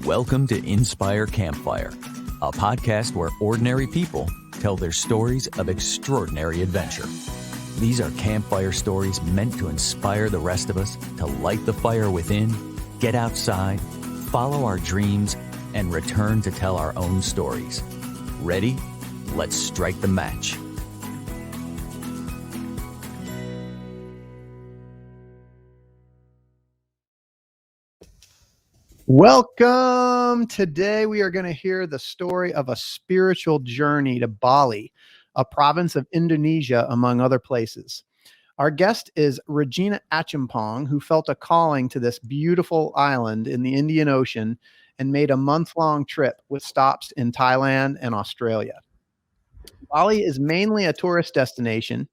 Welcome to Inspire Campfire, a podcast where ordinary people tell their stories of extraordinary adventure. These are campfire stories meant to inspire the rest of us to light the fire within, get outside, follow our dreams, and return to tell our own stories. Ready? Let's strike the match. Welcome. Today we are going to hear the story of a spiritual journey to Bali, a province of Indonesia, among other places. Our guest is Regina Acheampong, who felt a calling to this beautiful island in the Indian Ocean and made a month-long trip with stops in Thailand and Australia. Bali is mainly a tourist destination.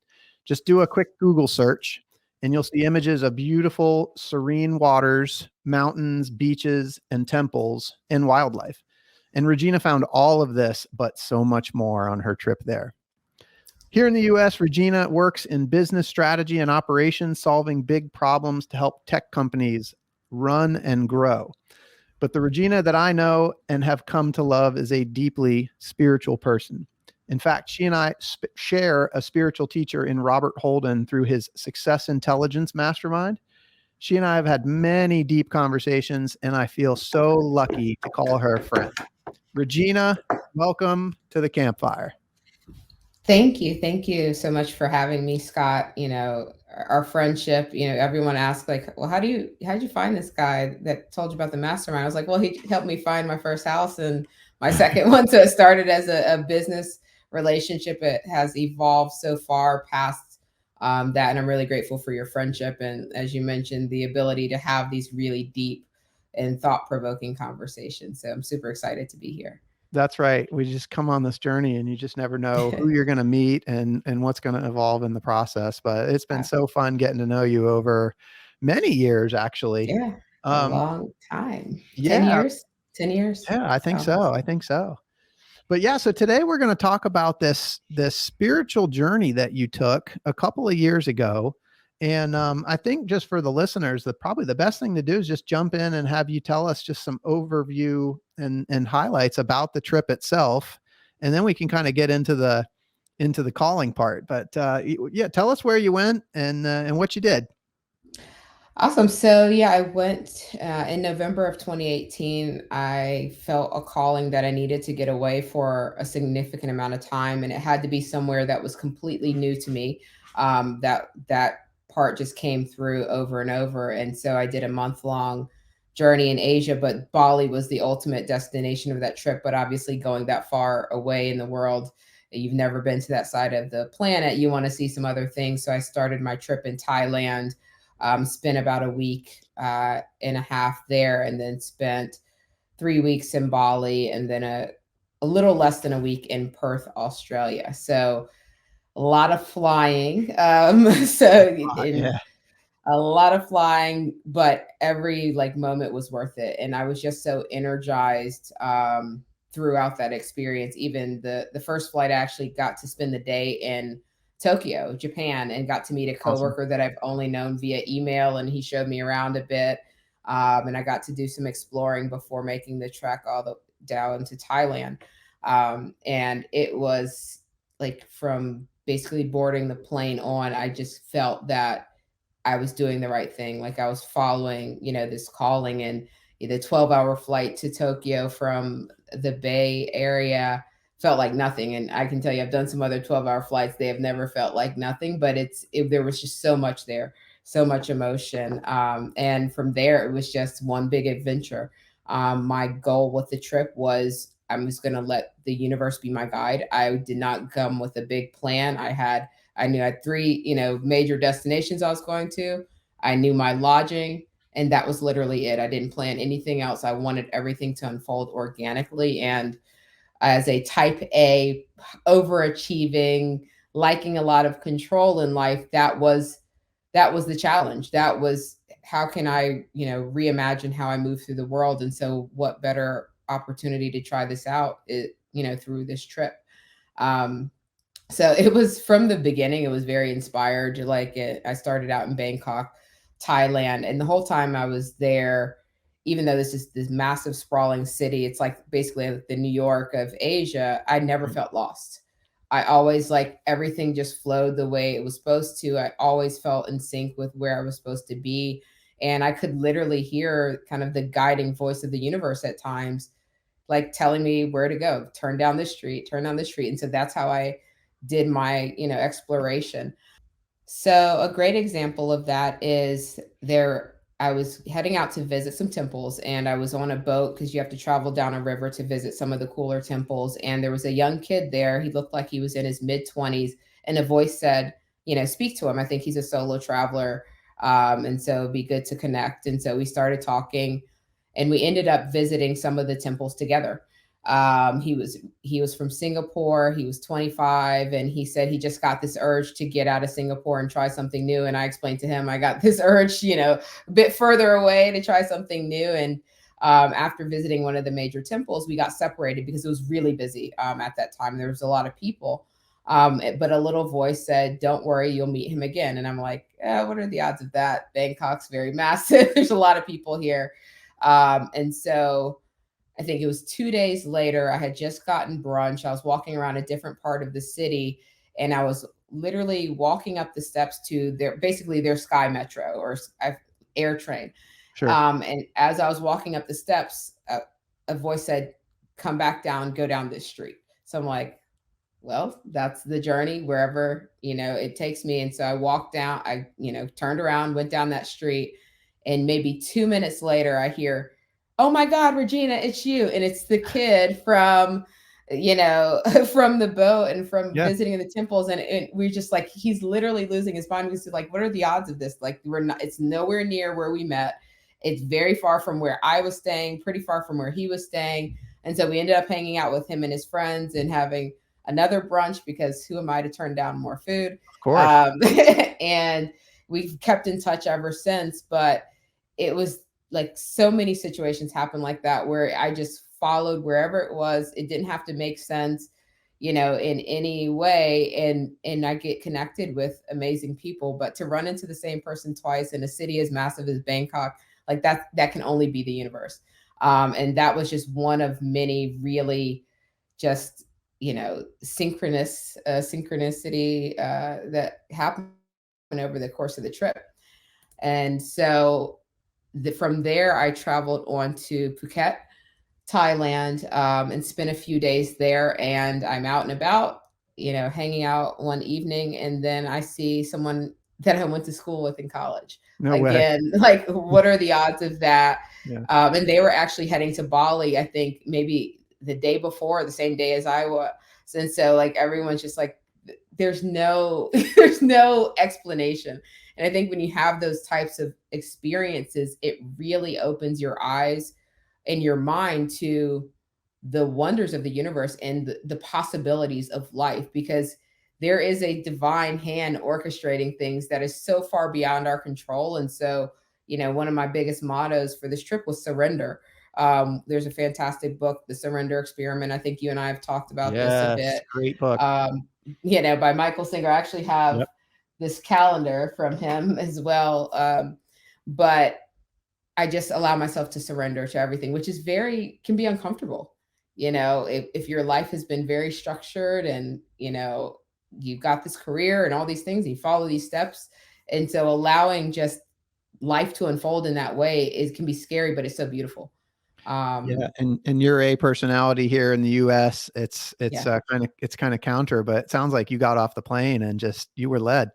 Just do a quick Google search and you'll see images of beautiful, serene waters, mountains, beaches, and temples, and wildlife. And Regina found all of this, but so much more on her trip there. Here in the US, Regina works in business strategy and operations, solving big problems to help tech companies run and grow. But the Regina that I know and have come to love is a deeply spiritual person. In fact, she and I share a spiritual teacher in Robert Holden through his Success Intelligence Mastermind. She and I have had many deep conversations, and I feel so lucky to call her a friend. Regina, welcome to the campfire. Thank you. Thank you so much for having me, Scott. You know, our friendship, everyone asks like, well, how'd you find this guy that told you about the mastermind? I was like, well, he helped me find my first house and my second one. So it started as a business relationship. It has evolved so far past that. And I'm really grateful for your friendship. And as you mentioned, the ability to have these really deep and thought-provoking conversations. So I'm super excited to be here. That's right. We just come on this journey and you just never know who you're going to meet and what's going to evolve in the process. But it's been so fun getting to know you over many years, actually. Yeah, a long time. Yeah. 10 years. Yeah, I think so. But yeah, so today we're going to talk about this spiritual journey that you took a couple of years ago. And I think just for the listeners, probably the best thing to do is just jump in and have you tell us just some overview and highlights about the trip itself. And then we can kind of get into the calling part. But yeah, tell us where you went and what you did. Awesome. So yeah, I went in November of 2018. I felt a calling that I needed to get away for a significant amount of time, and it had to be somewhere that was completely new to me. That part just came through over and over, and so I did a month-long journey in Asia. But Bali was the ultimate destination of that trip. But obviously, going that far away in the world, you've never been to that side of the planet. You want to see some other things. So I started my trip in Thailand. Spent about a week and a half there, and then spent 3 weeks in Bali, and then a little less than a week in Perth, Australia. So a lot of flying. A lot of flying, but every moment was worth it. And I was just so energized throughout that experience. Even the first flight, I actually got to spend the day in Tokyo, Japan, and got to meet a coworker that I've only known via email, and he showed me around a bit. And I got to do some exploring before making the trek all the down to Thailand. And it was from basically boarding the plane on, I just felt that I was doing the right thing. I was following, this calling. And the 12-hour flight to Tokyo from the Bay Area felt like nothing. And I can tell you, I've done some other 12-hour flights. They have never felt like nothing, but there was just so much there, so much emotion. And from there, it was just one big adventure. My goal with the trip was I was going to let the universe be my guide. I did not come with a big plan. I knew I had 3, major destinations I was going to. I knew my lodging, and that was literally it. I didn't plan anything else. I wanted everything to unfold organically. And as a type A, overachieving, liking a lot of control in life, that was the challenge. That was, how can I, reimagine how I move through the world? And so what better opportunity to try this out, through this trip. So it was, from the beginning, it was very inspired. I started out in Bangkok, Thailand, and the whole time I was there, even though this is this massive sprawling city, it's like basically the New York of Asia, I never felt lost. I always, like, everything just flowed the way it was supposed to. I always felt in sync with where I was supposed to be. And I could literally hear kind of the guiding voice of the universe at times, like telling me where to go, turn down this street, turn down this street. And so that's how I did my, exploration. So a great example of that is I was heading out to visit some temples, and I was on a boat because you have to travel down a river to visit some of the cooler temples. And there was a young kid there. He looked like he was in his mid-20s, and a voice said, speak to him. I think he's a solo traveler. And so it'd be good to connect. And so we started talking, and we ended up visiting some of the temples together. He was from Singapore. He was 25, and he said he just got this urge to get out of Singapore and try something new. And I explained to him I got this urge, a bit further away to try something new. And after visiting one of the major temples, we got separated because it was really busy at that time. There was a lot of people. But a little voice said, "Don't worry, you'll meet him again." And I'm like, what are the odds of that? Bangkok's very massive. There's a lot of people here. And so I think it was 2 days later, I had just gotten brunch. I was walking around a different part of the city, and I was literally walking up the steps to their Sky Metro or air train. Sure. And as I was walking up the steps, a voice said, "Come back down, go down this street." So I'm like, well, that's the journey wherever, it takes me. And so I walked down, turned around, went down that street. And maybe 2 minutes later, I hear, "Oh my God, Regina, it's you." And it's the kid from, from the boat and from Yeah. visiting the temples. And we're just like, he's literally losing his mind. He's like, what are the odds of this? Like, it's nowhere near where we met. It's very far from where I was staying, pretty far from where he was staying. And so we ended up hanging out with him and his friends and having another brunch, because who am I to turn down more food? Of course. And we've kept in touch ever since. But it was like so many situations happen like that where I just followed wherever it was. It didn't have to make sense, in any way. And I get connected with amazing people. But to run into the same person twice in a city as massive as Bangkok, like that can only be the universe. And that was just one of many really just, synchronicity that happened over the course of the trip. And so from there, I traveled on to Phuket, Thailand, and spent a few days there. And I'm out and about, hanging out one evening, and then I see someone that I went to school with in college. No way. Again, like, what are the odds of that? Yeah. And they were actually heading to Bali, I think maybe the day before, the same day as I was. And so, like, everyone's just like, there's no explanation. And I think when you have those types of experiences, it really opens your eyes and your mind to the wonders of the universe and the possibilities of life, because there is a divine hand orchestrating things that is so far beyond our control. And so, one of my biggest mottos for this trip was surrender. There's a fantastic book, The Surrender Experiment. I think you and I have talked about this a bit. Great book. By Michael Singer. I actually have this calendar from him as well. But I just allow myself to surrender to everything, which is can be uncomfortable. If your life has been very structured and, you've got this career and all these things, you follow these steps. And so allowing just life to unfold in that way can be scary, but it's so beautiful. And you're a personality here in the US. It's kind of counter, but it sounds like you got off the plane and just, you were led.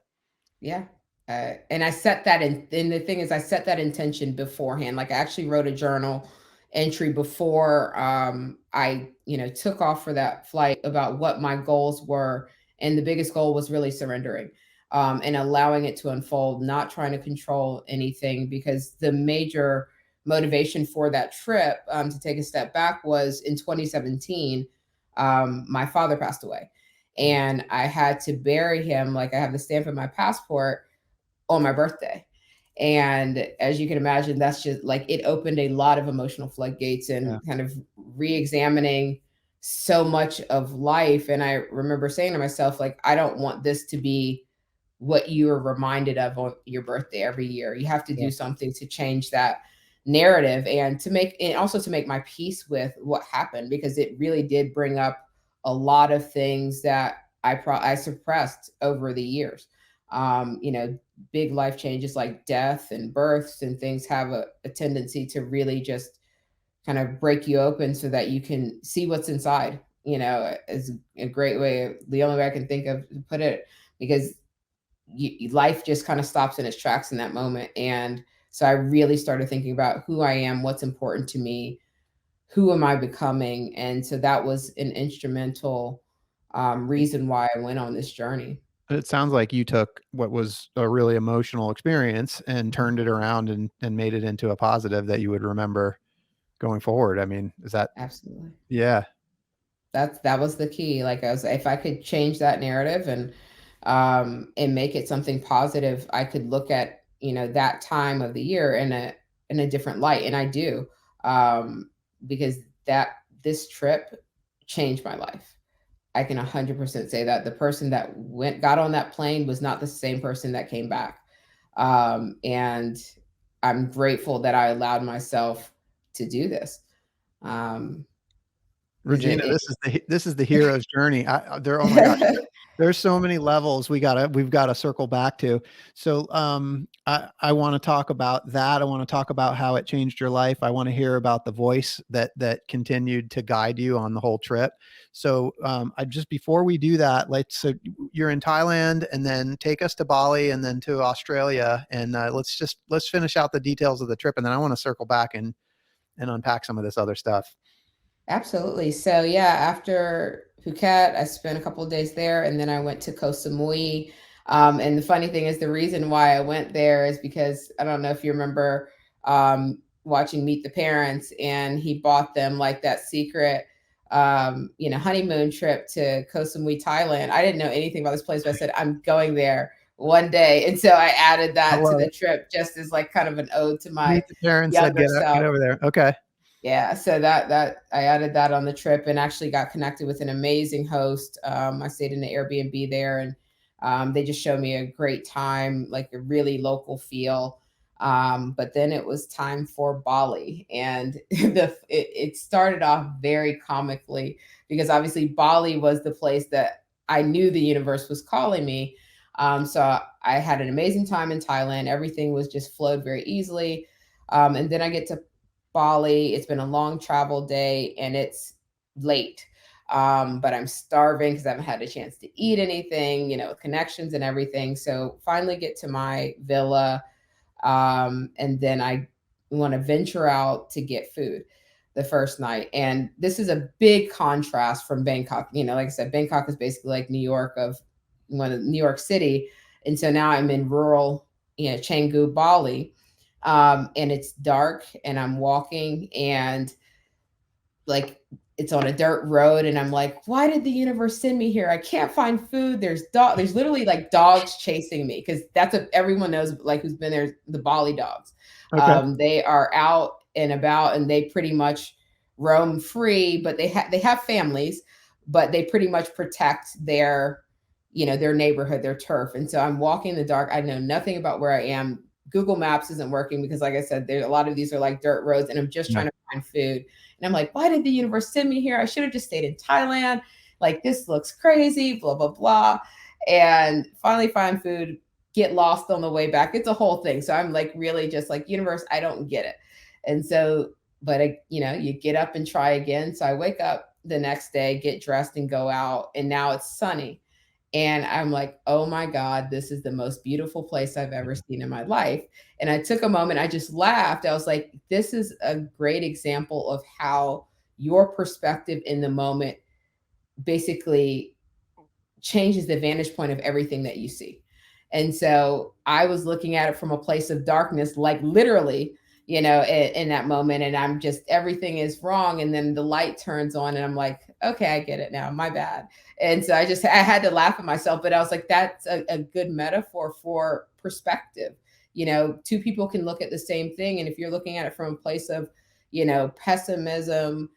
Yeah. And I set that and the thing is, I set that intention beforehand. Like, I actually wrote a journal entry before I took off for that flight about what my goals were. And the biggest goal was really surrendering and allowing it to unfold, not trying to control anything, because the major motivation for that trip, to take a step back, was in 2017, my father passed away. And I had to bury him. Like, I have the stamp in my passport on my birthday. And as you can imagine, that's just like, it opened a lot of emotional floodgates and kind of re-examining so much of life. And I remember saying to myself, like, I don't want this to be what you are reminded of on your birthday every year. You have to do something to change that. narrative, and also to make my peace with what happened, because it really did bring up a lot of things that I suppressed over the years. You know, big life changes like death and births and things have a tendency to really just kind of break you open so that you can see what's inside, you know, is a great way, the only way I can think of to put it, because life just kind of stops in its tracks in that moment. And so I really started thinking about who I am, what's important to me, who am I becoming? And so that was an instrumental reason why I went on this journey. It sounds like you took what was a really emotional experience and turned it around and made it into a positive that you would remember going forward. I mean, is that Absolutely. yeah. That was the key. Like, I was, if I could change that narrative and make it something positive, I could look at, you know, that time of the year in a different light. And I do, because that this trip changed my life. I can 100% say that the person that got on that plane was not the same person that came back. And I'm grateful that I allowed myself to do this. Um, because Regina, it, this is the hero's journey. There, oh my gosh, it there's so many levels we've gotta circle back to. So, I want to talk about that. I want to talk about how it changed your life. I want to hear about the voice that continued to guide you on the whole trip. So, I just before we do that, so you're in Thailand, and then take us to Bali, and then to Australia, and let's finish out the details of the trip, and then I want to circle back and unpack some of this other stuff. Absolutely. So yeah, after Phuket, I spent a couple of days there, and then I went to Koh Samui. And the funny thing is, the reason why I went there is because I don't know if you remember watching Meet the Parents, and he bought them like that secret, you know, honeymoon trip to Koh Samui, Thailand. I didn't know anything about this place, but I said I'm going there one day, and so I added I that to love the it. trip just as like kind of an ode to my Meet the parents, said, younger Get self. over there." Okay. Yeah, so that I added that on the trip, and actually got connected with an amazing host. I stayed in the Airbnb there, and they just showed me a great time, like a really local feel. But then it was time for Bali, and it started off very comically, because obviously Bali was the place that I knew the universe was calling me. So I had an amazing time in Thailand. Everything was just flowed very easily. And then I get to Bali. It's been a long travel day, and it's late. But I'm starving because I haven't had a chance to eat anything, you know, with connections and everything. So finally get to my villa. And then I want to venture out to get food the first night. And this is a big contrast from Bangkok. You know, like I said, Bangkok is basically like New York of New York City. And so now I'm in rural, you know, Canggu, Bali. And it's dark, and I'm walking, and like it's on a dirt road, and I'm like, why did the universe send me here? I can't find food. There's literally like dogs chasing me, because that's what everyone knows, like who's been there, the Bali dogs. Okay. They are out and about, and they pretty much roam free, but they have families, but they pretty much protect their, you know, their neighborhood, their turf. And so I'm walking in the dark. I know nothing about where I am. Google Maps isn't working because, like I said, there a lot of these are like dirt roads, and I'm just Yeah. trying to find food. And I'm like, why did the universe send me here? I should have just stayed in Thailand. Like, this looks crazy, blah, blah, blah. And finally find food, get lost on the way back. It's a whole thing. So I'm like, really just like, universe, I don't get it. And so, but I, you know, you get up and try again. So I wake up the next day, get dressed, and go out. And now it's sunny. And I'm like, oh my God, this is the most beautiful place I've ever seen in my life. And I took a moment, I just laughed. I was like, this is a great example of how your perspective in the moment basically changes the vantage point of everything that you see. And so I was looking at it from a place of darkness, like literally, you know, in that moment. And I'm just, everything is wrong. And then the light turns on, and I'm like, okay, I get it now. My bad. And so I had to laugh at myself, but I was like, that's a good metaphor for perspective. You know, two people can look at the same thing. And if you're looking at it from a place of, you know, pessimism,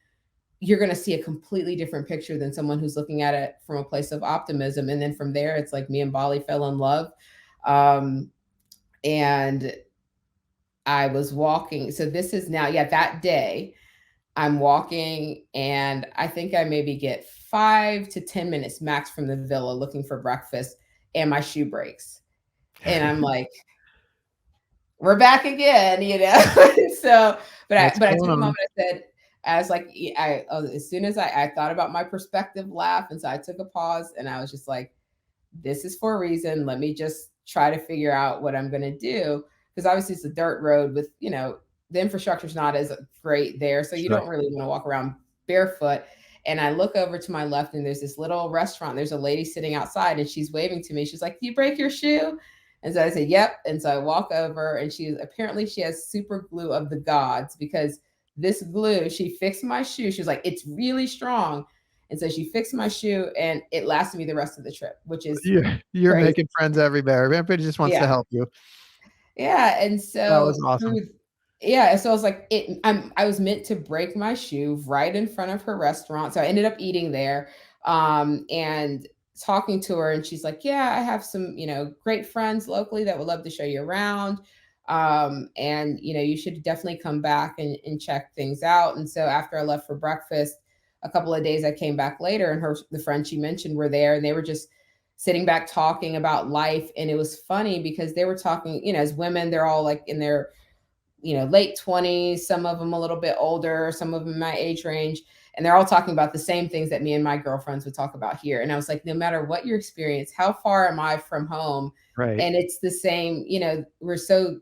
you're going to see a completely different picture than someone who's looking at it from a place of optimism. And then from there, it's like me and Bali fell in love. Um, and I was walking. So this is now, yeah, that day I'm walking, and I think I maybe get 5 to 10 minutes max from the villa looking for breakfast, and my shoe breaks. And I'm like, we're back again, you know? So, What's but I going took a moment, on? I said, I was like, as soon as I thought about my perspective laugh. And so I took a pause and I was just like, this is for a reason. Let me just try to figure out what I'm going to do. Because obviously it's a dirt road with, the infrastructure is not as great there. So you Sure. don't really want to walk around barefoot. And I look over to my left and there's this little restaurant. There's a lady sitting outside and she's waving to me. She's like, "Do you break your shoe?" And so I said, "Yep." And so I walk over and she has super glue of the gods, because this glue, she fixed my shoe. She was like, "It's really strong." And so she fixed my shoe and it lasted me the rest of the trip, which is You're crazy. making friends everywhere. Everybody just wants to Yeah. help you. Yeah. And That was so awesome. so I was like, I was meant to break my shoe right in front of her restaurant. So I ended up eating there. And talking to her, and she's like, "Yeah, I have some, great friends locally that would love to show you around. And you should definitely come back and check things out." And so after I left for breakfast, a couple of days I came back later, and the friends she mentioned were there, and they were just sitting back talking about life. And it was funny because they were talking, as women, they're all like in their late 20s, some of them a little bit older, some of them my age range. And they're all talking about the same things that me and my girlfriends would talk about here. And I was like, no matter what your experience, how far am I from home? Right. And it's the same, we're so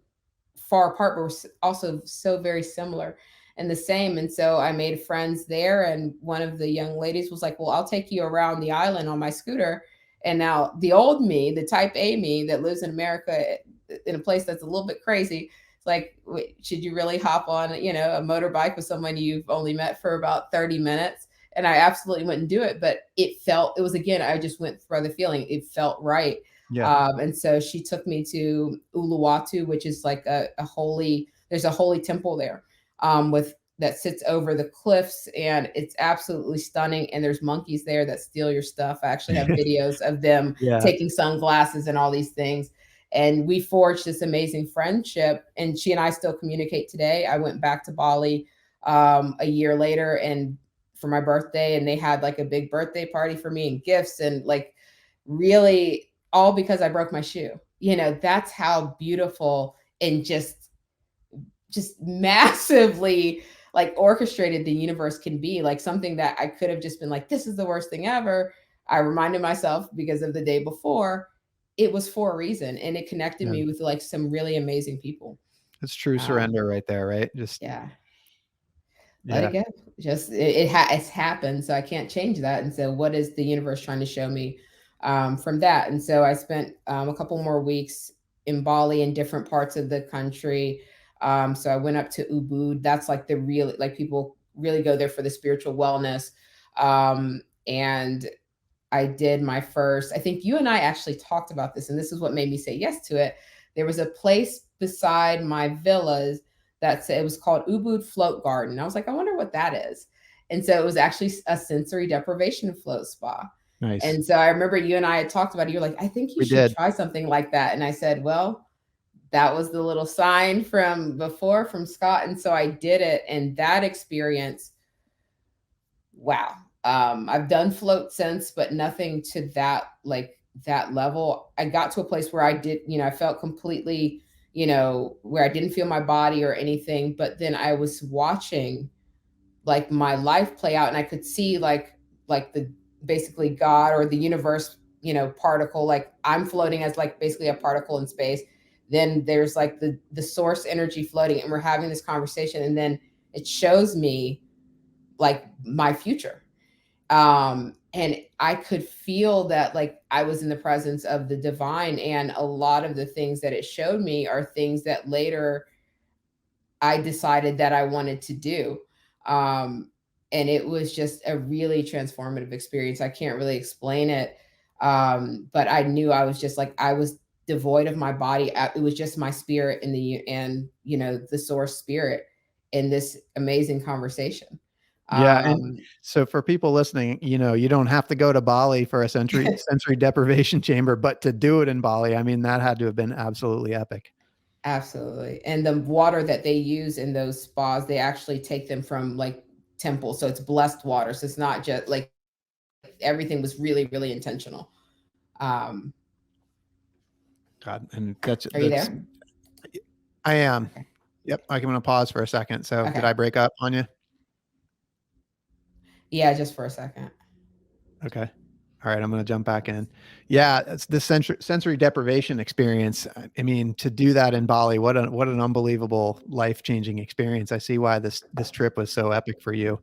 far apart, but we're also so very similar and the same. And so I made friends there. And one of the young ladies was like, "Well, I'll take you around the island on my scooter." And now the old me, the type A me that lives in America in a place that's a little bit crazy, it's like, should you really hop on, a motorbike with someone you've only met for about 30 minutes? And I absolutely wouldn't do it. But it was, again, I just went for the feeling. It felt right. Yeah. And so she took me to Uluwatu, which is like there's a holy temple there, with that sits over the cliffs, and it's absolutely stunning. And there's monkeys there that steal your stuff. I actually have videos of them Yeah. taking sunglasses and all these things. And we forged this amazing friendship, and she and I still communicate today. I went back to Bali a year later and for my birthday, and they had like a big birthday party for me and gifts, and like, really, all because I broke my shoe. That's how beautiful and just massively like orchestrated the universe can be. Like, something that I could have just been like, this is the worst thing ever. I reminded myself, because of the day before, it was for a reason, and it connected Yeah. me with like some really amazing people. It's true Um, surrender right there, right? Just yeah, let yeah. it go. Just it's happened, so I can't change that. And so, what is the universe trying to show me from that? And so, I spent a couple more weeks in Bali, in different parts of the country. So I went up to Ubud. That's like the real, like, people really go there for the spiritual wellness. And I did my first, I think you and I actually talked about this, and this is what made me say yes to it. There was a place beside my villas that said, it was called Ubud Float Garden. I was like, I wonder what that is. And so it was actually a sensory deprivation float spa. Nice. And so I remember you and I had talked about it. You're like, I think you We should did. try something like that. And I said, well, that was the little sign from before from Scott. And so I did it. And that experience, wow. I've done float since, but nothing to that level. I got to a place where I did, I felt completely, where I didn't feel my body or anything. But then I was watching like my life play out, and I could see like the basically God or the universe, particle, like I'm floating as like basically a particle in space. Then there's like the source energy floating, and we're having this conversation, and then it shows me like my future. And I could feel that like I was in the presence of the divine, and a lot of the things that it showed me are things that later I decided that I wanted to do. Um, and it was just a really transformative experience. I can't really explain it. But I knew I was just like, I was devoid of my body. It was just my spirit the source spirit in this amazing conversation. Yeah, and Um, so for people listening, you don't have to go to Bali for a sensory deprivation chamber, but to do it in Bali, I mean, that had to have been absolutely epic. Absolutely. And the water that they use in those spas, they actually take them from like temples. So it's blessed water. So it's not just like everything was really, really intentional. Um, God, and are you that's there? I am. Okay. Yep. I'm going to pause for a second. So did Okay. I break up on you? Yeah, just for a second. Okay. All right. I'm going to jump back in. Yeah. It's the sensory deprivation experience. I mean, to do that in Bali, what an unbelievable life changing experience. I see why this trip was so epic for you.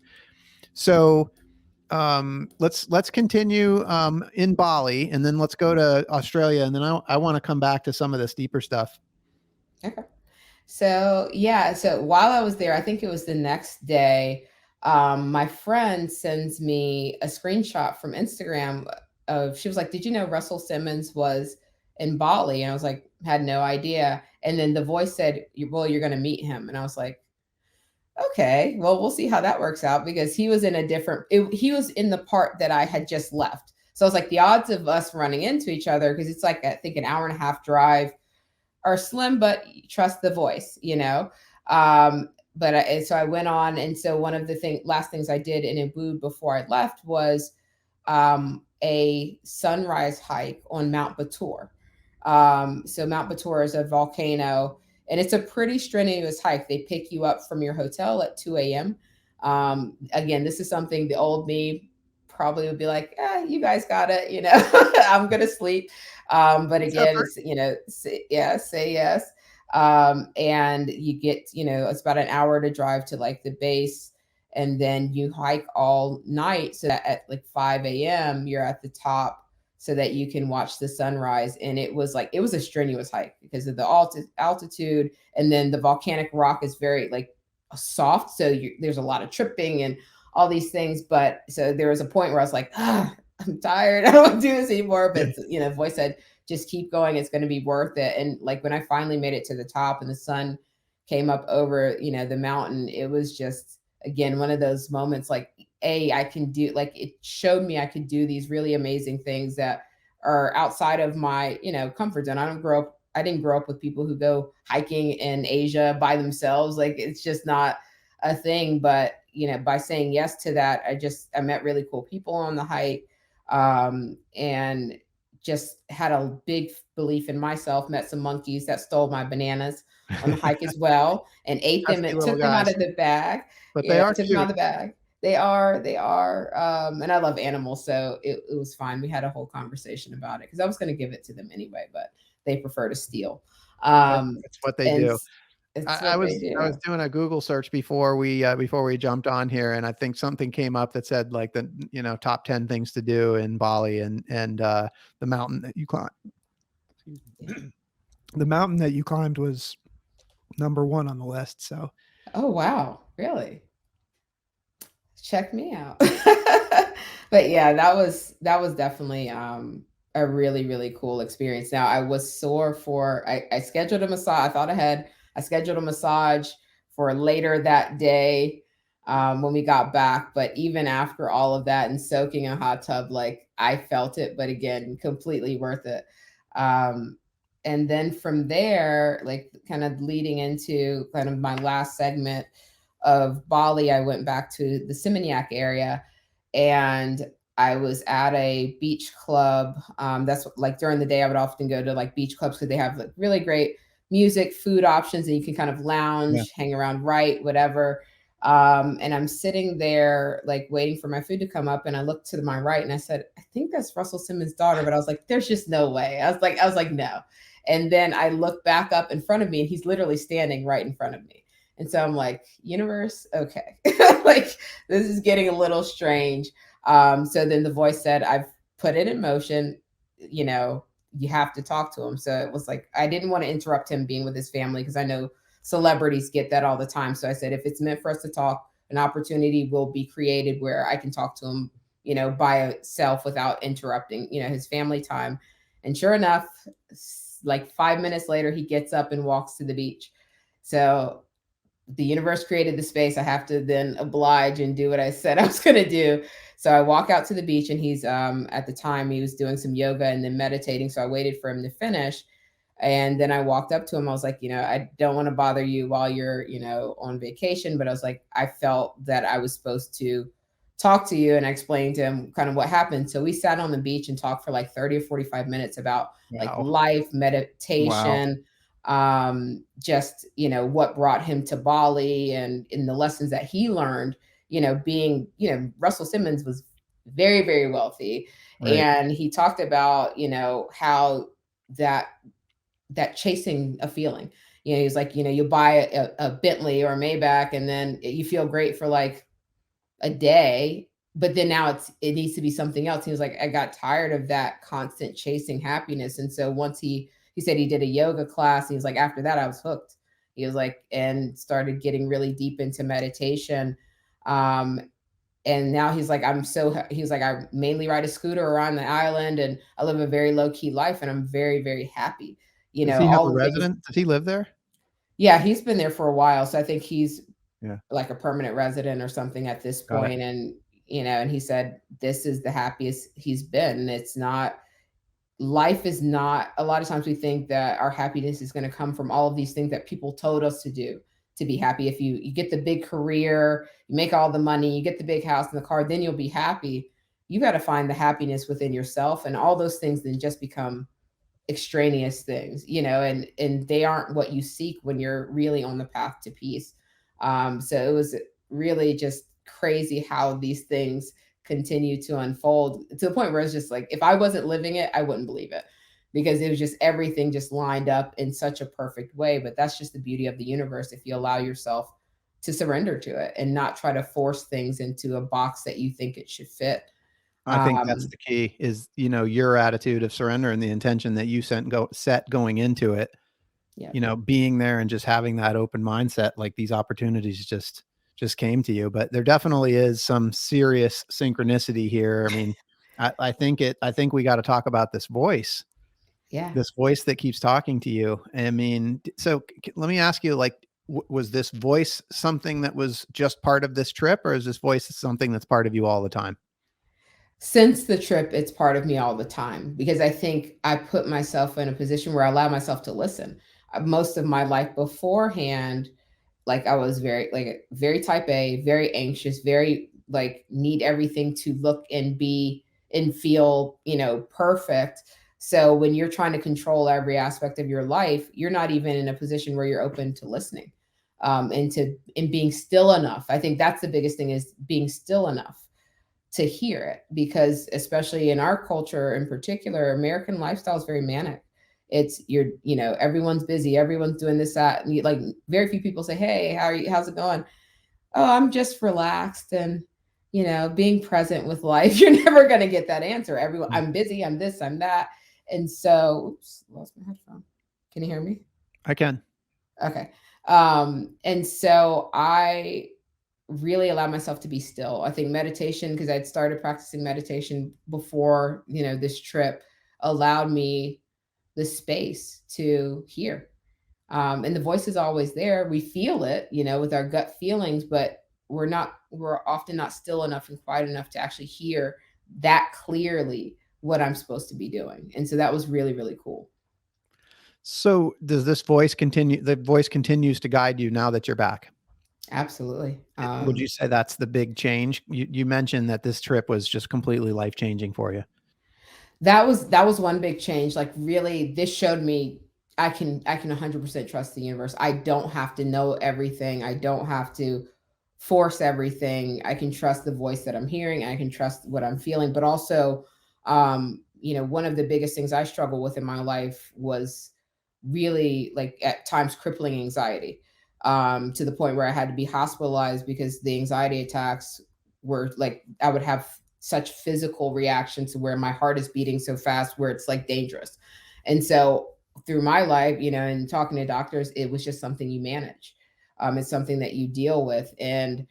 So, let's continue in Bali, and then let's go to Australia, and then I want to come back to some of this deeper stuff. Okay. So yeah, so while I was there, I think it was the next day, my friend sends me a screenshot from Instagram of she was like, "Did you know Russell Simmons was in Bali?" And I was like, had no idea. And then the voice said, "Well, you're going to meet him." And I was like, okay, well, we'll see how that works out because he was in a different, he was in the part that I had just left. So I was like, the odds of us running into each other, because it's like, I think an hour and a half drive, are slim, but trust the voice, you know? But so I went on. And so one of the last things I did in Ubud before I left was a sunrise hike on Mount Batur. So Mount Batur is a volcano, and it's a pretty strenuous hike. They pick you up from your hotel at 2 a.m. Again, this is something the old me probably would be like, you guys got it, you know, I'm going to sleep. But It's again, effort. it's, you know, say yes. And you get, you know, it's about an hour to drive to like the base, and then you hike all night so that at like 5 a.m. you're at the top so that you can watch the sunrise. And it was like, it was a strenuous hike because of the altitude. And then the volcanic rock is very like soft. So there's a lot of tripping and all these things. But so there was a point where I was like, I'm tired. I don't want to do this anymore. Yeah. But, you know, voice said, just keep going. It's going to be worth it. And like when I finally made it to the top and the sun came up over, you know, the mountain, it was just, again, one of those moments like, I can do, like, it showed me I could do these really amazing things that are outside of my, you know, comfort zone. I didn't grow up with people who go hiking in Asia by themselves. Like, it's just not a thing. But, you know, by saying yes to that, I met really cool people on the hike. And just had a big belief in myself, met some monkeys that stole my bananas on the hike as well and ate them Pesky and little took them out guys, of the bag. but they Yeah, are took them out cute. of the bag. They are. And I love animals. So it was fine. We had a whole conversation about it because I was going to give it to them anyway, but they prefer to steal. Um, That's what they and do. it's what they I was do. doing a Google search before we jumped on here, and I think something came up that said like the top 10 things to do in Bali, and the mountain that you climb. Yeah. The mountain that you climbed was number one on the list. So Oh, wow. Really? Check me out. But yeah, that was definitely a really really cool experience. Now I was sore for I scheduled a massage. I thought ahead. I scheduled a massage for later that day when we got back. But even after all of that and soaking a hot tub, like I felt it. But again, completely worth it. Um, and then from there, like kind of leading into kind of my last segment of Bali, I went back to the Seminyak area, and I was at a beach club. That's like during the day, I would often go to like beach clubs because they have like really great music, food options, and you can kind of yeah. lounge, hang around, write, whatever. And I'm sitting there like waiting for my food to come up, and I looked to my right, and I said, "I think that's Russell Simmons' daughter," but I was like, "There's just no way." I was like, "No." And then I looked back up in front of me, and he's literally standing right in front of me. And so I'm like, universe, okay. Like this is getting a little strange. So then the voice said, I've put it in motion, you know, you have to talk to him. So it was like, I didn't want to interrupt him being with his family because I know celebrities get that all the time. So I said, if it's meant for us to talk, an opportunity will be created where I can talk to him, you know, by itself without interrupting, you know, his family time. And sure enough, like 5 minutes later, he gets up and walks to the beach. So the universe created the space. I have to then oblige and do what I said I was going to do. So I walk out to the beach, and he's at the time he was doing some yoga and then meditating. So I waited for him to finish. And then I walked up to him. I was like, I don't want to bother you while you're, on vacation. But I was like, I felt that I was supposed to talk to you. And I explained to him kind of what happened. So we sat on the beach and talked for like 30 or 45 minutes about like Wow. life, Wow. meditation, just, what brought him to Bali and in the lessons that he learned, being, Russell Simmons was very, very wealthy. Right. And he talked about, how that chasing a feeling. He's like, you buy a Bentley or a Maybach and then you feel great for like a day, but then now it needs to be something else. He was like, I got tired of that constant chasing happiness. And so once he said he did a yoga class, he was like, after that, I was hooked. He was like, and started getting really deep into meditation. Um, and now he's like, he's like, I mainly ride a scooter around the island and I live a very low key life and I'm very, very happy. Does he have a All the things. resident? Does he live there? Yeah, he's been there for a while. So I think he's Yeah. like a permanent resident or something at this Got it. point. And, and he said, this is the happiest he's been. And it's not, life is not, a lot of times we think that our happiness is going to come from all of these things that people told us to do to be happy. If you get the big career, you make all the money, you get the big house and the car, then you'll be happy. You got to find the happiness within yourself, and all those things then just become extraneous things, and they aren't what you seek when you're really on the path to peace. So it was really just crazy how these things continue to unfold to the point where it's just like, if I wasn't living it, I wouldn't believe it, because it was just everything just lined up in such a perfect way. But that's just the beauty of the universe, if you allow yourself to surrender to it and not try to force things into a box that you think it should fit. I think that's um the key is, your attitude of surrender and the intention that you set going into it, yeah. being there and just having that open mindset, like these opportunities just came to you. But there definitely is some serious synchronicity here. I mean, I think we got to talk about Yeah. this voice that keeps talking to you. I mean, so let me ask you, like, was this voice something that was just part of this trip, or is this voice something that's part of you all the time? Since the trip, it's part of me all the time, because I think I put myself in a position where I allow myself to listen. Most of my life beforehand, like I was very type A, very anxious, very like need everything to look and be and feel, perfect. So when you're trying to control every aspect of your life, you're not even in a position where you're open to listening, and being still enough. I think that's the biggest thing, is being still enough to hear it, because especially in our culture in particular, American lifestyle is very manic. It's everyone's busy, everyone's doing this, that, and like very few people say, hey, how's it going? Oh, I'm just relaxed and being present with life. You're never going to get that answer. Everyone, Mm. I'm busy, I'm this, I'm that. And so, oops, lost my headphone. Can you hear me? I can. Okay. And so I really allow myself to be still. I think meditation, because I'd started practicing meditation before, this trip, allowed me the space to hear. And the voice is always there. We feel it, with our gut feelings, but we're often not still enough and quiet enough to actually hear that clearly what I'm supposed to be doing. And so that was really, really cool. So does this voice continue? The voice continues to guide you now that you're back. Absolutely. Would you say that's the big change? You mentioned that this trip was just completely life changing for you. That was one big change. Like really, this showed me I can 100% trust the universe. I don't have to know everything. I don't have to force everything. I can trust the voice that I'm hearing. I can trust what I'm feeling. But also, one of the biggest things I struggle with in my life was really like at times crippling anxiety, to the point where I had to be hospitalized because the anxiety attacks were like I would have such physical reactions to where my heart is beating so fast where it's like dangerous. And so through my life, and talking to doctors, it was just something you manage. It's something that you deal with. And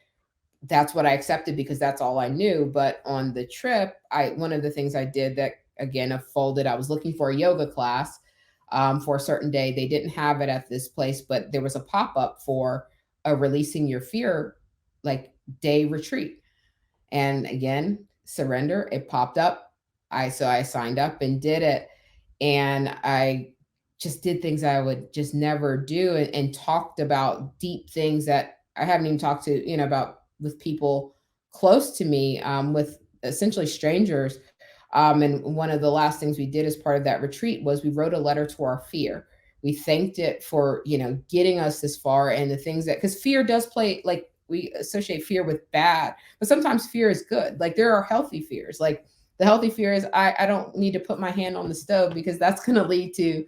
that's what I accepted because that's all I knew. But on the trip, one of the things I did that again unfolded, I was looking for a yoga class, for a certain day. They didn't have it at this place, but there was a pop-up for a releasing your fear like day retreat. And again, surrender, it popped up. I signed up and did it. And I just did things I would just never do, and talked about deep things that I haven't even talked to, about with people close to me, with essentially strangers. And one of the last things we did as part of that retreat was we wrote a letter to our fear. We thanked it for, getting us this far, and the things that, because fear does play, like, we associate fear with bad, but sometimes fear is good. Like, there are healthy fears. Like, the healthy fear is, I don't need to put my hand on the stove because that's going to lead to,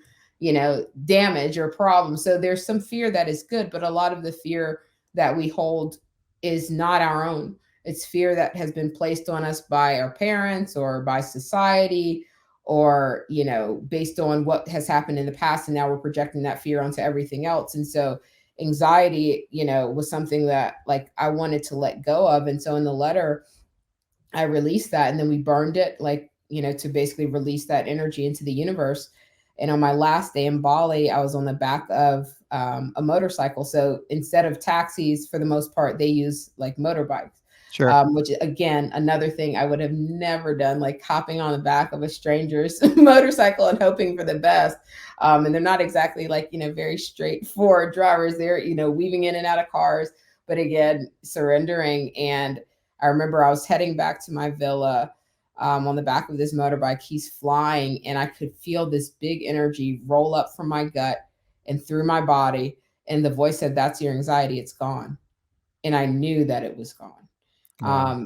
damage or problems. So there's some fear that is good, but a lot of the fear that we hold is not our own. It's fear that has been placed on us by our parents or by society, or, based on what has happened in the past. And now we're projecting that fear onto everything else. And so anxiety, was something that, like, I wanted to let go of. And so in the letter, I released that, and then we burned it, like, to basically release that energy into the universe. And on my last day in Bali, I was on the back of a motorcycle. So instead of taxis, for the most part, they use like motorbikes. Sure. Which, again, another thing I would have never done, like hopping on the back of a stranger's motorcycle and hoping for the best. And they're not exactly like, very straightforward drivers. They're, weaving in and out of cars, but again, surrendering. And I remember I was heading back to my villa, on the back of this motorbike. He's flying, and I could feel this big energy roll up from my gut and through my body. And the voice said, "That's your anxiety. It's gone." And I knew that it was gone. Wow.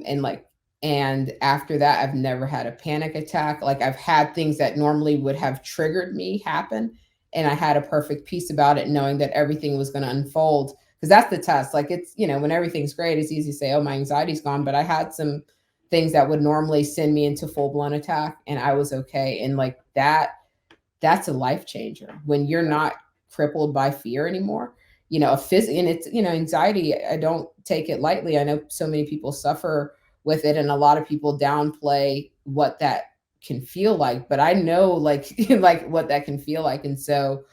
And after that, I've never had a panic attack. Like, I've had things that normally would have triggered me happen, and I had a perfect peace about it, knowing that everything was going to unfold. Because that's the test. Like, it's, when everything's great, it's easy to say, "Oh, my anxiety's gone." But I had some things that would normally send me into full blown attack, and I was okay. And like that's a life changer when you're not crippled by fear anymore. And it's, anxiety, I don't take it lightly. I know so many people suffer with it, and a lot of people downplay what that can feel like, but I know, like, like what that can feel like. And so,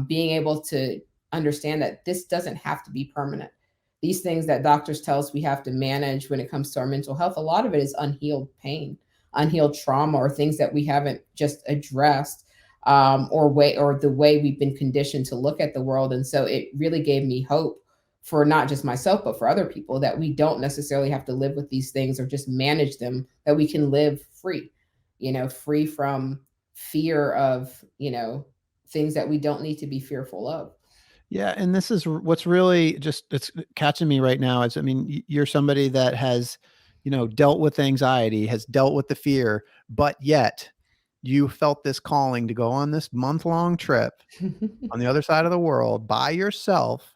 being able to understand that this doesn't have to be permanent. These things that doctors tell us we have to manage when it comes to our mental health, a lot of it is unhealed pain, unhealed trauma, or things that we haven't just addressed, or the way we've been conditioned to look at the world. And so it really gave me hope for not just myself, but for other people, that we don't necessarily have to live with these things or just manage them, that we can live free, free from fear of, things that we don't need to be fearful of. Yeah, and this is what's really just it's catching me right now is, I mean, you're somebody that has, dealt with anxiety, has dealt with the fear, but yet you felt this calling to go on this month-long trip on the other side of the world by yourself.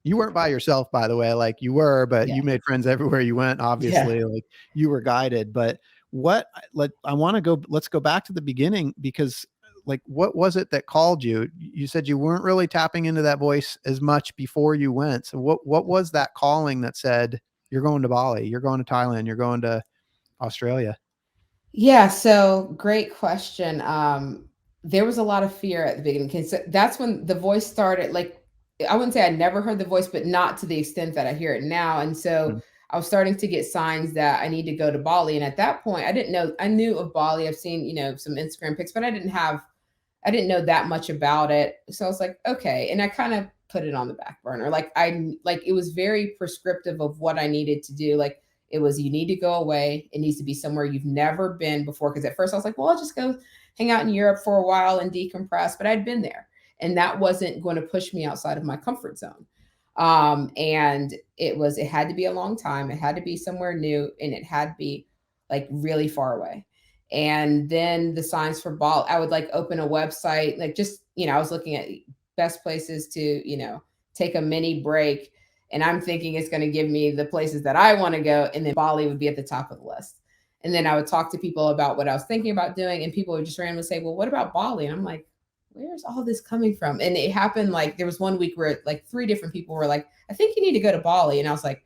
You weren't by yourself, by the way, like you were, but Yeah. you made friends everywhere you went, Yeah. obviously, like you were guided. But I want to go, let's go back to the beginning, because like, what was it that called you? You said you weren't really tapping into that voice as much before you went. So what was that calling that said, you're going to Bali, you're going to Thailand, you're going to Australia? Yeah, so great question. There was a lot of fear at the beginning. 'Cause that's when the voice started. Like, I wouldn't say I never heard the voice, but not to the extent that I hear it now. And so Mm. I was starting to get signs that I need to go to Bali. And at that point, I didn't know. I knew of Bali. I've seen, some Instagram pics, but I didn't know that much about it. So I was like, okay. And I kind of put it on the back burner. Like, it was very prescriptive of what I needed to do. Like, it was, you need to go away. It needs to be somewhere you've never been before. Cause at first I was like, well, I'll just go hang out in Europe for a while and decompress. But I'd been there, and that wasn't going to push me outside of my comfort zone. And it had to be a long time. It had to be somewhere new, and it had to be like really far away. And then the signs for Bali, I would like open a website, like, just, I was looking at best places to, take a mini break. And I'm thinking it's going to give me the places that I want to go. And then Bali would be at the top of the list. And then I would talk to people about what I was thinking about doing. And people would just randomly say, well, what about Bali? And I'm like, where's all this coming from? And it happened, like, there was one week where like 3 different people were like, I think you need to go to Bali. And I was like,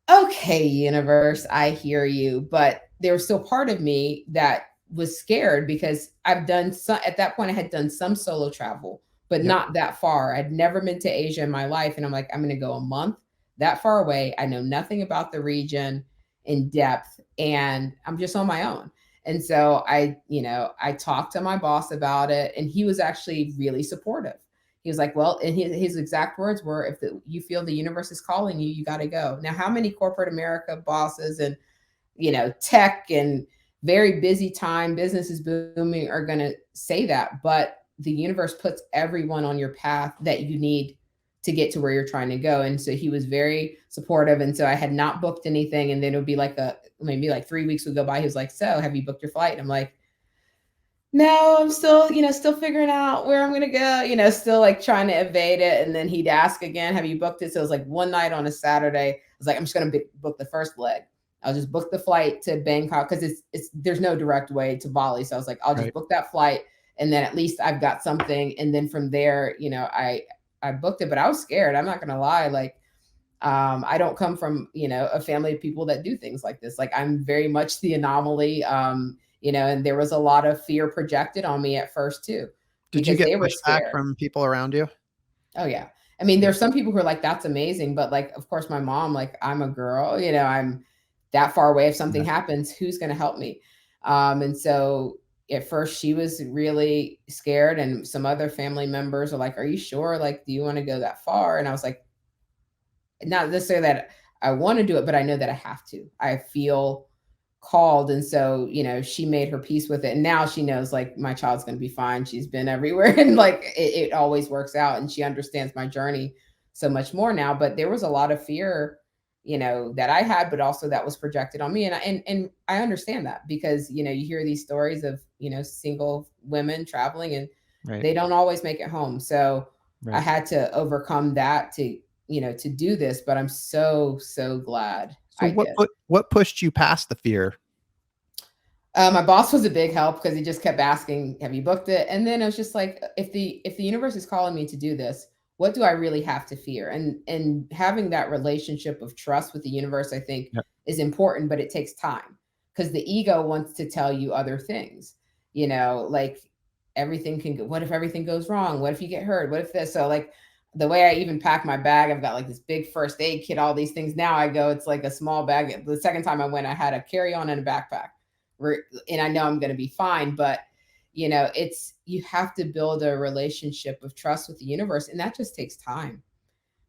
okay, universe, I hear you. But there was still part of me that was scared, because at that point, I had done some solo travel, but Yep. not that far. I'd never been to Asia in my life. And I'm like, I'm going to go a month that far away. I know nothing about the region in depth, and I'm just on my own. And so I talked to my boss about it, and he was actually really supportive. He was like, well, and his exact words were, if you feel the universe is calling you, you got to go. Now, how many corporate America bosses and, tech and very busy time, business is booming, are going to say that? But the universe puts everyone on your path that you need to get to where you're trying to go. And so he was very supportive. And so I had not booked anything. And then it would be maybe like 3 weeks would go by. He was like, so have you booked your flight? And I'm like, no, I'm still, still figuring out where I'm going to go, still like trying to evade it. And then he'd ask again, have you booked it? So it was like one night on a Saturday. I was like, I'm just going to book the first leg. I'll just book the flight to Bangkok, because there's no direct way to Bali. So I was like, I'll just book that flight, and then at least I've got something. And then from there, I booked it, but I was scared. I'm not going to lie. Like, I don't come from, a family of people that do things like this. Like, I'm very much the anomaly. And there was a lot of fear projected on me at first too. Did you get pushback from people around you? Oh yeah. I mean, there's some people who are like, that's amazing. But like, of course, my mom, like, I'm a girl, I'm that far away. If something happens, who's going to help me? And so at first she was really scared, and some other family members are like, are you sure? Like, do you want to go that far? And I was like, not necessarily that I want to do it, but I know that I have to. I feel called. And so, she made her peace with it. And now she knows, like, my child's going to be fine. She's been everywhere, and like, it always works out. And she understands my journey so much more now. But there was a lot of fear, that I had, but also that was projected on me. And I understand that, because, you hear these stories of, single women traveling, and they don't always make it home. So I had to overcome that to do this, but I'm so glad. So what pushed you past the fear? My boss was a big help, because he just kept asking, have you booked it? And then I was just like, if the universe is calling me to do this, what do I really have to fear? And having that relationship of trust with the universe, I think is important, but it takes time, because the ego wants to tell you other things, like everything can go. What if everything goes wrong? What if you get hurt? What if this? So like, the way I even pack my bag, I've got like this big first aid kit, all these things. Now I go, it's like a small bag. The second time I went, I had a carry-on and a backpack, and I know I'm going to be fine. But, you have to build a relationship of trust with the universe. And that just takes time,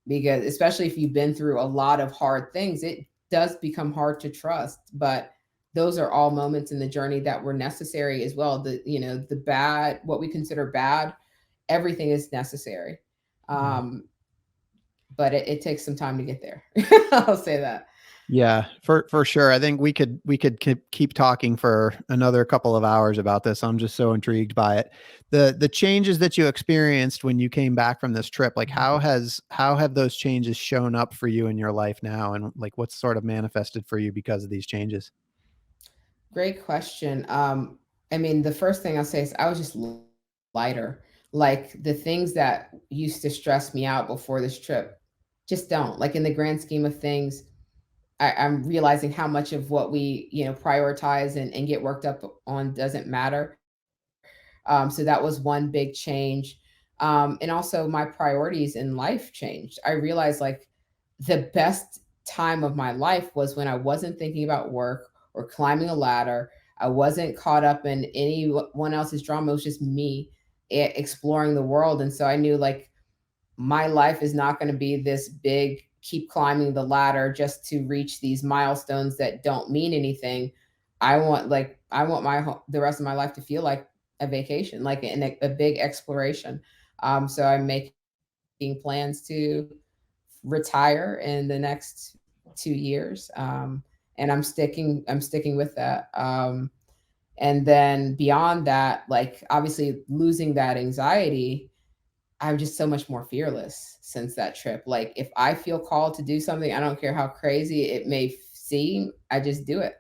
because especially if you've been through a lot of hard things, it does become hard to trust. But those are all moments in the journey that were necessary as well. The bad, what we consider bad, everything is necessary. But it takes some time to get there. I'll say that. Yeah, for sure. I think we could keep talking for another couple of hours about this. I'm just so intrigued by it. The changes that you experienced when you came back from this trip, like how have those changes shown up for you in your life now? And like, what's sort of manifested for you because of these changes? Great question. I mean, the first thing I'll say is I was just lighter. Like, the things that used to stress me out before this trip just don't. Like, in the grand scheme of things, I'm realizing how much of what we, prioritize and get worked up on doesn't matter. So that was one big change. And also my priorities in life changed. I realized, like, the best time of my life was when I wasn't thinking about work or climbing a ladder. I wasn't caught up in anyone else's drama. It was just me exploring the world. And so I knew, like, my life is not going to be this big, keep climbing the ladder just to reach these milestones that don't mean anything. I want the rest of my life to feel like a vacation, like a big exploration. So I'm making plans to retire in the next 2 years. And I'm sticking with that. And then beyond that, like, obviously losing that anxiety, I'm just so much more fearless since that trip. Like, if I feel called to do something, I don't care how crazy it may seem, I just do it.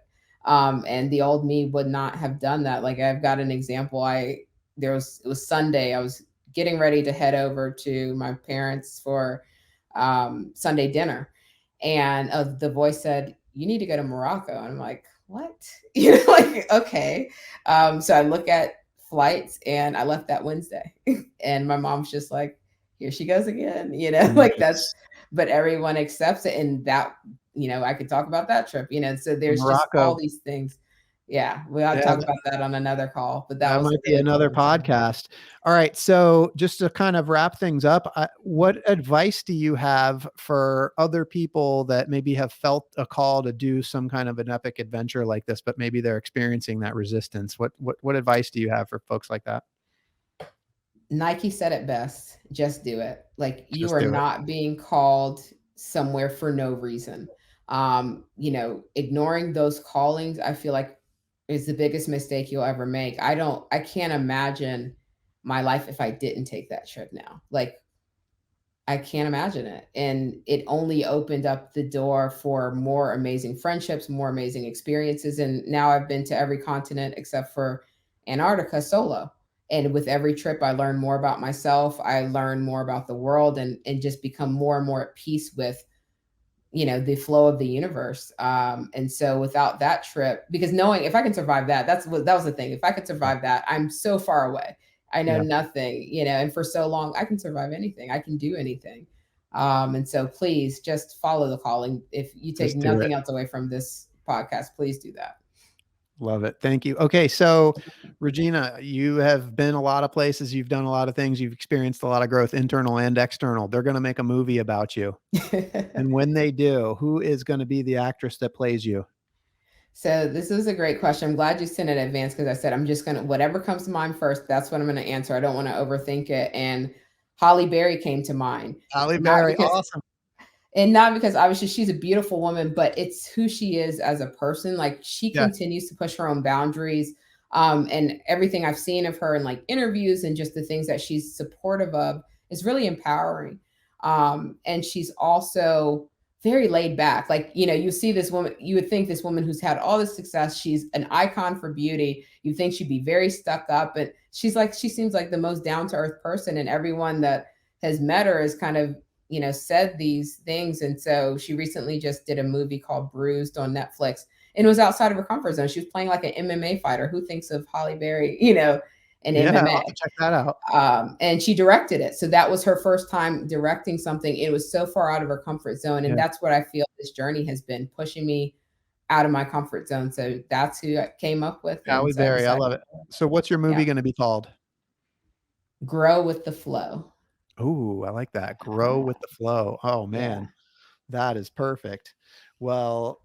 And the old me would not have done that. Like, I've got an example. It was Sunday. I was getting ready to head over to my parents for Sunday dinner. And the voice said, you need to go to Morocco. And I'm like, what? Like, okay. So I look at flights, and I left that Wednesday. And my mom's just like, here she goes again, like, but everyone accepts it. And that, I could talk about that trip, so there's just all these things. Yeah, we'll have to Yeah, talk about that on another call, but that that was a might be really another fun journey. podcast. All right. So, just to kind of wrap things up, what advice do you have for other people that maybe have felt a call to do some kind of an epic adventure like this, but maybe they're experiencing that resistance? What advice do you have for folks like that? Nike said it best, just do it. Like you Just are do it. not being called somewhere for no reason. Ignoring those callings, I feel like is the biggest mistake you'll ever make. I can't imagine my life if I didn't take that trip now. Like I can't imagine it. And it only opened up the door for more amazing friendships, more amazing experiences. And now I've been to every continent except for Antarctica solo. And with every trip, I learn more about myself. I learn more about the world and just become more and more at peace with, the flow of the universe. And so without that trip, because knowing if I can survive that, that was the thing. If I could Yeah. survive that, I'm so far away. I know Yeah. nothing, and for so long, I can survive anything. I can do anything. And so please just follow the calling. If you take Just do it. nothing else away from this podcast, please do that. Love it. Thank you. Okay. So, Regina, you have been a lot of places. You've done a lot of things. You've experienced a lot of growth, internal and external. They're going to make a movie about you. And when they do, who is going to be the actress that plays you? So this is a great question. I'm glad you sent it in advance because I said I'm just gonna whatever comes to mind first. That's what I'm gonna answer. I don't want to overthink it. And Holly Berry came to mind, Halle not Berry. because Awesome. and not because obviously she's a beautiful woman, but it's who she is as a person. Like she Yes. continues to push her own boundaries. And everything I've seen of her in like interviews and just the things that she's supportive of is really empowering. And she's also very laid back. Like, you see this woman, you would think this woman who's had all this success, she's an icon for beauty. You think she'd be very stuck up, but she seems like the most down to earth person. And everyone that has met her is kind of said these things. And so she recently just did a movie called Bruised on Netflix, and it was outside of her comfort zone. She was playing like an MMA fighter. Who thinks of Holly Berry, in Yeah. I'll have MMA? to check that out. And she directed it. So that was her first time directing something. It was so far out of her comfort zone. And Yeah. that's what I feel this journey has been, pushing me out of my comfort zone. So that's who I came up with. And Halle so I Berry. I decided love it. So, what's your movie yeah, going to be called? grow with the flow. Ooh, I like that. Grow with the flow. Oh, Yeah. man. That is perfect. Well,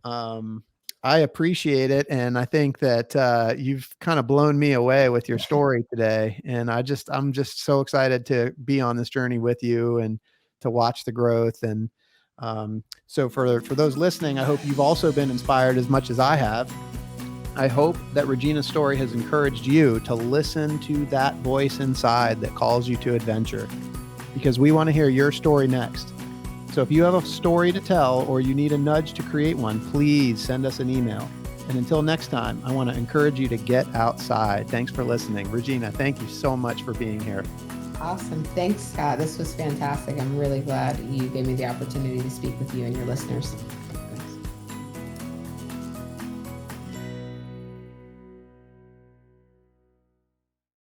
I appreciate it, and I think that you've kind of blown me away with your story today. And I'm just so excited to be on this journey with you and to watch the growth. And so for those listening, I hope you've also been inspired as much as I have. I hope that Regina's story has encouraged you to listen to that voice inside that calls you to adventure, because we want to hear your story next. So if you have a story to tell or you need a nudge to create one, please send us an email. And until next time, I want to encourage you to get outside. Thanks for listening. Regina, thank you so much for being here. Awesome. Thanks, Scott. This was fantastic. I'm really glad you gave me the opportunity to speak with you and your listeners.